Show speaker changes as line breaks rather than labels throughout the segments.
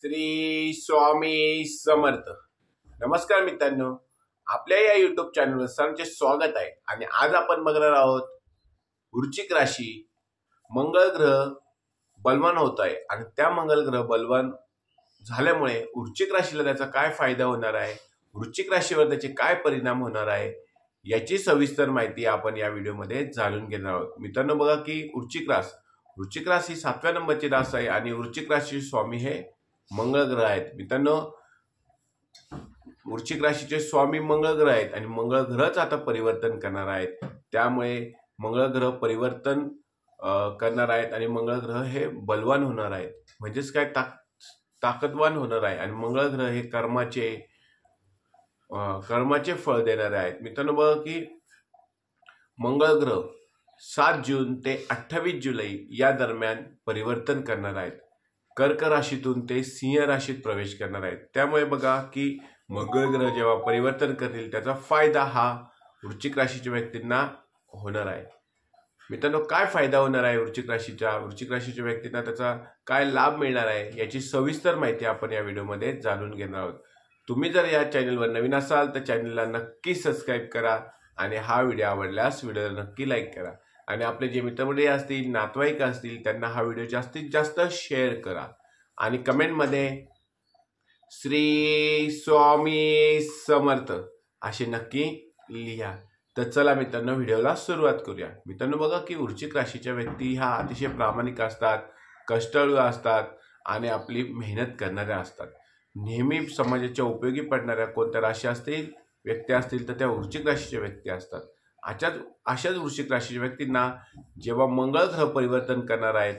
श्री स्वामी समर्थ. नमस्कार मित्रांनो, आपल्या या युट्यूब चॅनलवर सर्वांचे स्वागत आहे. आणि आज आपण बघणार आहोत वृश्चिक राशी. मंगळ ग्रह बलवान होत आहे आणि त्या मंगळ ग्रह बलवान झाल्यामुळे वृश्चिक राशीला त्याचा काय फायदा होणार आहे, वृश्चिक राशीवर त्याचे काय परिणाम होणार आहे याची सविस्तर माहिती आपण या व्हिडिओमध्ये जाणून घेणार आहोत. मित्रांनो बघा की वृश्चिक राशी 7व्या नंबरची राशी आहे आणि वृश्चिक राशी स्वामी हे मंगळ ग्रह आहेत. मित्रांनो वृश्चिक राशीचे स्वामी मंगळ ग्रह आहेत आणि मंगळ ग्रहच आता परिवर्तन करणार आहेत. त्यामुळे मंगळ ग्रह परिवर्तन करणार आहेत आणि मंगळ ग्रह हे बलवान होणार आहेत, म्हणजेच काय ताकदवान होणार आहे. आणि मंगळ ग्रह हे कर्माचे फळ देणारे आहेत. मित्रांनो बघा की मंगळ ग्रह 7 जून ते 28 जुलै या दरम्यान परिवर्तन करणार आहेत. कर्क राशीतून ते सिंह राशीत प्रवेश करणार आहेत. त्यामुळे बघा की मंगळ ग्रह जेव्हा परिवर्तन करतील त्याचा फायदा हा वृश्चिक राशीच्या व्यक्तींना होणार आहे. मित्रांनो काय फायदा होणार आहे वृश्चिक राशीच्या व्यक्तींना त्याचा काय लाभ मिळणार आहे याची सविस्तर माहिती आपण या व्हिडिओमध्ये जाणून घेणार आहोत. तुम्ही जर या चॅनलवर नवीन असाल तर चॅनलला नक्की सबस्क्राईब करा आणि हा व्हिडिओ आवडल्यास व्हिडिओला नक्की लाईक करा. आणि आपले जे मित्रमंडळी असतील, नातेवाईक असतील, त्यांना हा व्हिडिओ जास्तीत जास्त शेअर करा आणि कमेंटमध्ये श्री स्वामी समर्थ असे नक्की लिहा. तर चला मित्रांनो व्हिडिओला सुरुवात करूया. मित्रांनो बघा की वृश्चिक राशीच्या व्यक्ती हा अतिशय प्रामाणिक असतात, कष्टाळू असतात आणि आपली मेहनत करणाऱ्या असतात. नेहमी समाजाच्या उपयोगी पडणाऱ्या कोणत्या राशी असतील, व्यक्ती असतील तर त्या वृश्चिक राशीच्या व्यक्ती असतात. अशाच वृश्चिक राशीच्या व्यक्तींना जेव्हा मंगळ ग्रह परिवर्तन करणार आहेत,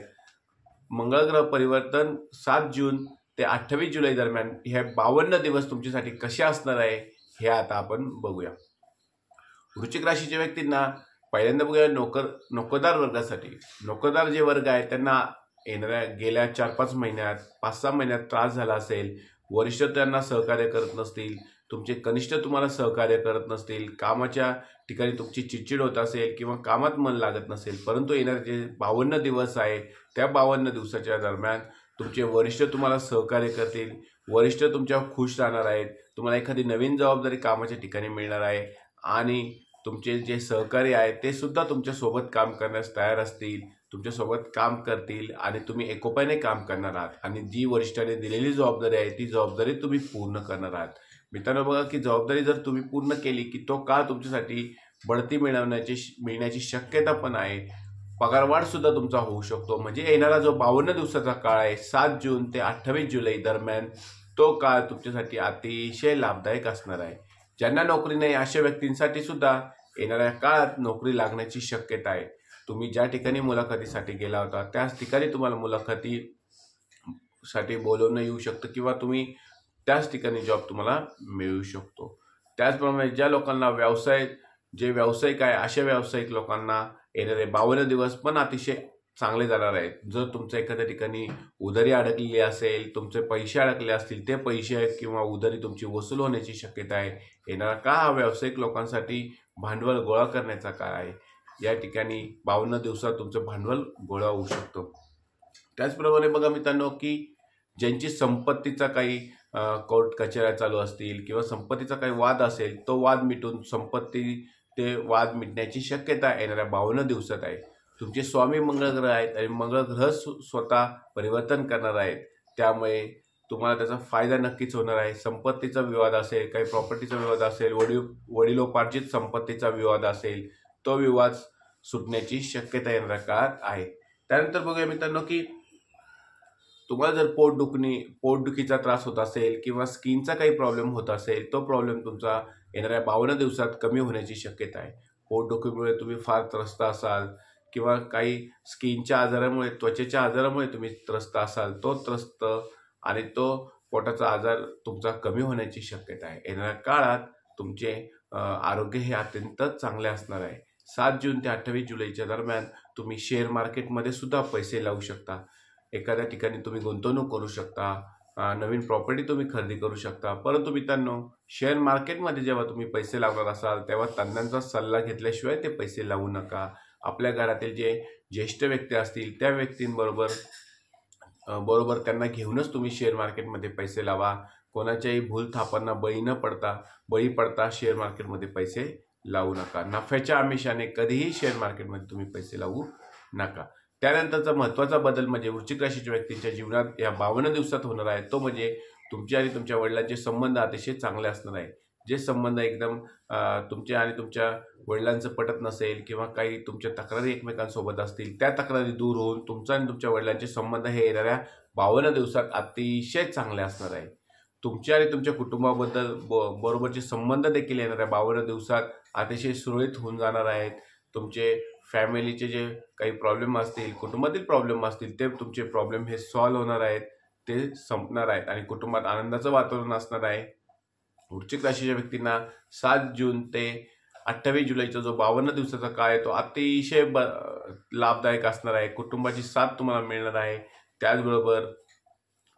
मंगळ ग्रह परिवर्तन 7 जून ते 28 जुलै दरम्यान हे 52 दिवस तुमच्यासाठी कसे असणार आहे हे आता आपण बघूया. वृश्चिक राशीच्या व्यक्तींना पहिल्यांदा बघूया नोकरदार वर्गासाठी. नोकरदार जे वर्ग आहे त्यांना येणाऱ्या गेल्या 4-5 महिन्यात 5-6 महिन्यात त्रास झाला असेल. वरिष्ठ त्यांना सहकार्य करत नसतील, तुमचे कनिष्ठ तुम्हाला सहकार्य करत नसतील, कामाच्या ठिकाणी तुमची चिडचिड होत असेल किंवा कामात मन लागत नसेल. परंतु येणारे जे 52 दिवस आहे त्या 52 दिवसाच्या दरम्यान तुमचे वरिष्ठ तुम्हाला सहकार्य करतील. वरिष्ठ तुमच्यावर खुश राहणार आहेत. तुम्हाला एखादी नवीन जबाबदारी कामाच्या ठिकाणी मिळणार आहे आणि तुमचे जे सहकारी आहेत ते सुद्धा तुमच्यासोबत काम करण्यास तयार असतील, तुमच्यासोबत काम करतील आणि तुम्ही एकोप्याने काम करणार आहात. आणि जी वरिष्ठांनी दिलेली जबाबदारी आहे ती जबाबदारी तुम्ही पूर्ण करणार आहात. मित्रांनो बघा की जबाबदारी जर तुम्ही पूर्ण केली की तो काळ तुमच्यासाठी बढती मिळण्याची शक्यता पण आहे. पगारवाढ सुद्धा तुमचा होऊ शकतो. म्हणजे येणारा जो 52 दिवसाचा काळ आहे 7 जून ते 28 जुलै दरम्यान तो काळ तुमच्यासाठी अतिशय लाभदायक असणार आहे. ज्यांना नोकरी नाही अशा व्यक्तींसाठी सुद्धा येणाऱ्या काळात नोकरी लागण्याची शक्यता आहे. तुम्ही ज्या ठिकाणी मुलाखतीसाठी गेला होता त्याच ठिकाणी तुम्हाला मुलाखतीसाठी बोलवणं येऊ शकतं किंवा तुम्ही त्याच ठिकाणी जॉब तुम्हाला मिळू शकतो. त्याचप्रमाणे ज्या लोकांना व्यावसायिक आहे अशा व्यावसायिक लोकांना येणारे 52 दिवस पण अतिशय चांगले जाणार आहेत. जर तुमचं एखाद्या ठिकाणी उधारी अडकलेली असेल, तुमचे पैसे अडकले असतील, ते पैसे किंवा उधारी तुमची वसूल होण्याची शक्यता आहे. येणारा काळ हा व्यावसायिक लोकांसाठी भांडवल गोळा करण्याचा काळ आहे. या ठिकाणी 52 दिवसात तुमचं भांडवल गोळा होऊ शकतो. त्याचप्रमाणे बघा मित्रांनो की ज्यांची संपत्तीचा काही कोर्ट कचेऱ्या चालू असतील किंवा संपत्तीचा काही वाद असेल तो वाद मिटून ते वाद मिटण्याची शक्यता येणाऱ्या 52 दिवसात आहे. तुमचे स्वामी मंगळ ग्रह आहेत आणि मंगळ ग्रह स्वतः परिवर्तन करणार आहेत. त्यामुळे तुम्हाला त्याचा फायदा नक्कीच होणार आहे. संपत्तीचा विवाद असेल, काही प्रॉपर्टीचा विवाद असेल, वडिलोपार्जित संपत्तीचा विवाद असेल, तो विवाद सुटण्याची शक्यता येणाऱ्या काळात आहे. त्यानंतर बघूया मित्रांनो की तुम्हाला जर पोटदुखीचा त्रास होत असेल किंवा स्किनचा काही प्रॉब्लेम होत असेल, तो प्रॉब्लेम तुमचा येणाऱ्या 52 दिवसात कमी होण्याची शक्यता आहे. पोटदुखीमुळे तुम्ही फार त्रस्त असाल किंवा काही स्किनच्या आजारामुळे, त्वचेच्या आजारामुळे तुम्ही त्रस्त असाल, तो पोटाचा आजार तुमचा कमी होण्याची शक्यता आहे. येणाऱ्या काळात तुमचे आरोग्य हे अत्यंत चांगले असणार आहे. 7 जून ते 28 जुलैच्या दरम्यान तुम्ही शेअर मार्केटमध्ये सुद्धा पैसे लावू शकता. एखाद्या ठिकाणी तुम्ही गुंतवणूक करू शकता, नवीन प्रॉपर्टी तुम्ही खरेदी करू शकता. परंतु मित्रांनो शेअर मार्केटमध्ये जेव्हा तुम्ही पैसे लावणार असाल तेव्हा तज्ञांचा सल्ला घेतल्याशिवाय ते पैसे लावू नका. आपल्या घरातील जे ज्येष्ठ व्यक्ती असतील त्या व्यक्तींबरोबर बरोबर त्यांना घेऊनच तुम्ही शेअर मार्केटमध्ये पैसे लावा. कोणाच्याही भूलथापांना बळी पडता शेअर मार्केटमध्ये पैसे लावू नका. नफ्याच्या आमिषाने कधीही शेअर मार्केटमध्ये तुम्ही पैसे लावू नका. त्यानंतरचा महत्त्वाचा बदल म्हणजे वृश्चिक राशीच्या व्यक्तींच्या जीवनात या 52 दिवसात होणार आहे तो म्हणजे तुमचे आणि तुमच्या वडिलांचे संबंध अतिशय चांगले असणार आहे. जे संबंध एकदम तुमचे आणि तुमच्या वडिलांचं पटत नसेल किंवा काही तुमच्या तक्रारी एकमेकांसोबत असतील, त्या तक्रारी दूर होऊन तुमचा आणि तुमच्या वडिलांचे संबंध हे येणाऱ्या 52 दिवसात अतिशय चांगले असणार आहे. तुमच्या आणि तुमच्या कुटुंबाबद्दल बरोबरचे संबंध देखील येणाऱ्या 52 दिवसात अतिशय सुरळीत होऊन जाणार आहेत. तुमचे फॅमिलीचे जे काही प्रॉब्लेम असतील, कुटुंबातील प्रॉब्लेम असतील, ते तुमचे प्रॉब्लेम हे सॉल्व्ह होणार आहेत, ते संपणार आहेत आणि कुटुंबात आनंदाचं वातावरण असणार आहे. वृश्चिक राशीच्या व्यक्तींना 7 जून ते 28 जुलैचा जो 52 दिवसाचा काळ आहे तो अतिशय लाभदायक असणार आहे. कुटुंबाची साथ तुम्हाला मिळणार आहे. त्याचबरोबर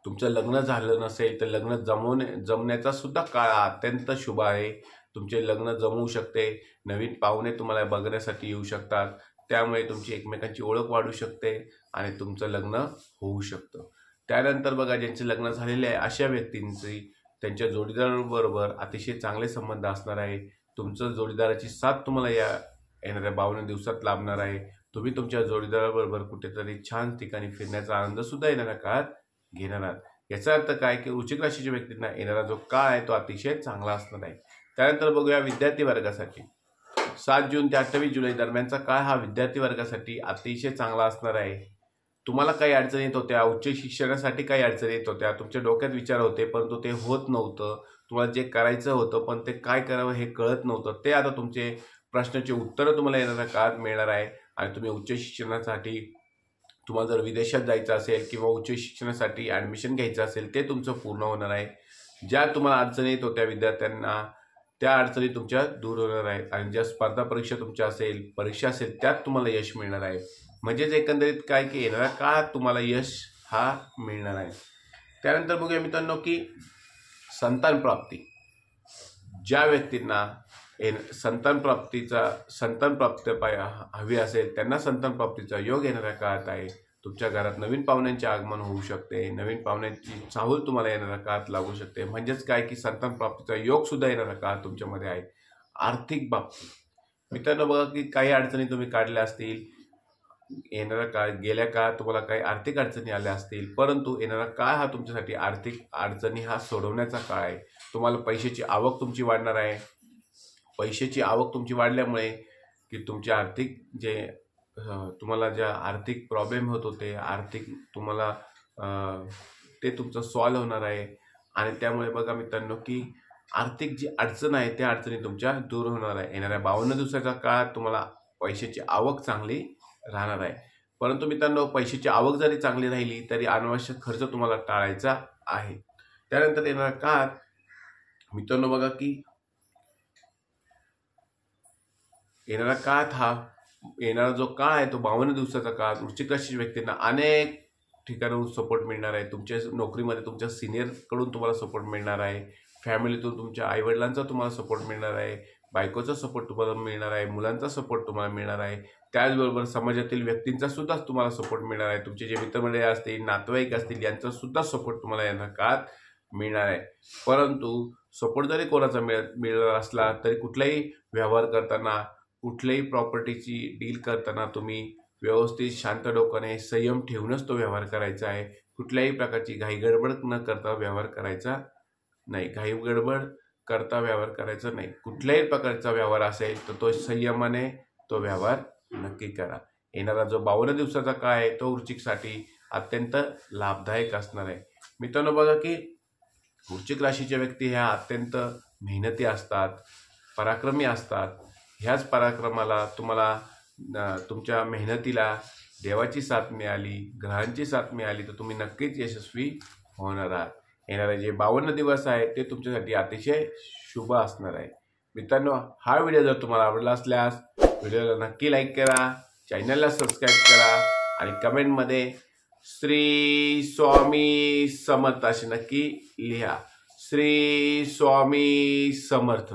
तुमचं लग्न झालं नसेल तर लग्न जमण्याचा सुद्धा काळ अत्यंत शुभ आहे. तुमचे लग्न जमवू शकते. नवीन पाहुणे तुम्हाला बघण्यासाठी येऊ शकतात. त्यामुळे तुमची एकमेकांची ओळख वाढू शकते आणि तुमचं लग्न होऊ शकतं. त्यानंतर बघा, ज्यांचे लग्न झालेले आहे अशा व्यक्तींची त्यांच्या जोडीदाराबरोबर अतिशय चांगले संबंध असणार आहे. तुमचं जोडीदाराची साथ तुम्हाला या येणाऱ्या 52 दिवसात लाभणार आहे. तुम्ही तुमच्या जोडीदाराबरोबर कुठेतरी छान ठिकाणी फिरण्याचा आनंद सुद्धा येणाऱ्या काळात घेणार आहात. याचा अर्थ काय की वृश्चिक राशीच्या व्यक्तींना येणारा जो काळ आहे तो अतिशय चांगला असणार आहे. त्यानंतर बघूया विद्यार्थी वर्गासाठी 7 जून ते 28 जुलै दरम्यानचा काळ हा विद्यार्थी वर्गासाठी अतिशय चांगला असणार आहे. तुम्हाला काही अडचणी येत होत्या, उच्च शिक्षणासाठी काही अडचणी येत होत्या, तुमच्या डोक्यात विचार होते परंतु ते होत नव्हतं. तुम्हाला जे करायचं होतं पण ते काय करावं हे कळत नव्हतं, ते आता तुमचे प्रश्नाचे उत्तरं तुम्हाला येणाऱ्या काळात मिळणार आहे. आणि तुम्ही उच्च शिक्षणासाठी, तुम्हाला जर विदेशात जायचं असेल किंवा उच्च शिक्षणासाठी ॲडमिशन घ्यायचं असेल ते तुमचं पूर्ण होणार आहे. ज्या तुम्हाला अडचणी येत होत्या विद्यार्थ्यांना, त्या अडचणी तुमच्या दूर होणार आहेत आणि ज्या स्पर्धा परीक्षा तुमच्या परीक्षा असेल त्यात तुम्हाला यश मिळणार आहे. म्हणजेच एकंदरीत काय की येणाऱ्या काळात तुम्हाला यश हा मिळणार आहे. त्यानंतर बघूया मित्रांनो की संतान प्राप्ती, ज्या व्यक्तींना संतान प्राप्ती हवी असेल त्यांना संतान प्राप्तीचा योग येणाऱ्या काळात आहे. तुमच्या घरात नवीन पाहुण्यांचे आगमन होऊ शकते. नवीन पाहुण्यांची चाहूल तुम्हाला येणाऱ्या काळात लागू शकते. म्हणजेच काय की संतान प्राप्तीचा योग सुद्धा येणाऱ्या काळात तुमच्यामध्ये आहे. आर्थिक बाबतीत मित्रांनो बघा की काही अडचणी तुम्ही काढल्या असतील. येणारा काळ, गेल्या काळात तुम्हाला काही आर्थिक अडचणी आल्या असतील, परंतु येणारा काळ हा तुमच्यासाठी आर्थिक अडचणी हा सोडवण्याचा काळ आहे. तुम्हाला पैशाची आवक तुमची वाढणार आहे. पैशाची आवक तुमची वाढल्यामुळे की तुमचे आर्थिक जे तुम्हाला ज्या आर्थिक प्रॉब्लेम होत होते, आर्थिक तुम्हाला ते तुमचं सॉल्व्ह होणार आहे. आणि त्यामुळे बघा मित्रांनो की आर्थिक जी अडचण आहे त्या अडचणी तुमच्या दूर होणार आहे. येणाऱ्या 52 दिवसाच्या काळात तुम्हाला पैशाची आवक चांगली राहणार आहे. परंतु मित्रांनो पैशाची आवक जरी चांगली राहिली तरी अनावश्यक खर्च तुम्हाला टाळायचा आहे. त्यानंतर येणाऱ्या काळात मित्रांनो बघा की येणाऱ्या काळात येणारा जो काळ आहे तो 52 दिवसाचा काळ वृश्चिक राशीच्या व्यक्तींना अनेक ठिकाणाहून सपोर्ट मिळणार आहे. तुमच्या नोकरीमध्ये तुमच्या सिनियरकडून तुम्हाला सपोर्ट मिळणार आहे. फॅमिलीतून तुमच्या आईवडिलांचा तुम्हाला सपोर्ट मिळणार आहे. बायकोचा सपोर्ट तुम्हाला मिळणार आहे. मुलांचा सपोर्ट तुम्हाला मिळणार आहे. त्याचबरोबर समाजातील व्यक्तींचा सुद्धा तुम्हाला सपोर्ट मिळणार आहे. तुमचे जे मित्रमंडळी असतील, नातेवाईक असतील, यांचा सुद्धा सपोर्ट तुम्हाला येणाऱ्या काळात मिळणार आहे. परंतु सपोर्ट जरी कोणाचा मिळणार असला तरी कुठलाही व्यवहार करताना, कुठल्याही प्रॉपर्टीची डील करताना तुम्ही व्यवस्थित शांत डोक्याने संयम ठेवूनच तो व्यवहार करायचा आहे. कुठल्याही प्रकारची घाईगडबड न करता व्यवहार करायचा नाही. घाईगडबड करता व्यवहार करायचा नाही. कुठल्याही प्रकारचा व्यवहार असेल तर तो संयमाने तो व्यवहार नक्की करा. येणारा जो 52 दिवसाचा काळ आहे तो वृश्चिकसाठी अत्यंत लाभदायक असणार आहे. मित्रांनो बघा की वृश्चिक राशीच्या व्यक्ती ह्या अत्यंत मेहनती असतात, पराक्रमी असतात. ह्याच पराक्रमाला तुम्हाला तुमच्या मेहनतीला देवाची साथ मिळाली, ग्रहांची साथ मिळाली तर तुम्ही नक्कीच यशस्वी होणार आहात. येणारे जे 52 दिवस आहेत ते तुमच्यासाठी अतिशय शुभ असणार आहे. मित्रांनो हा व्हिडिओ जर तुम्हाला आवडला असल्यास व्हिडिओला नक्की लाईक करा, चॅनलला सबस्क्राईब करा आणि कमेंटमध्ये श्री स्वामी समर्थ असे नक्की लिहा. श्री स्वामी समर्थ.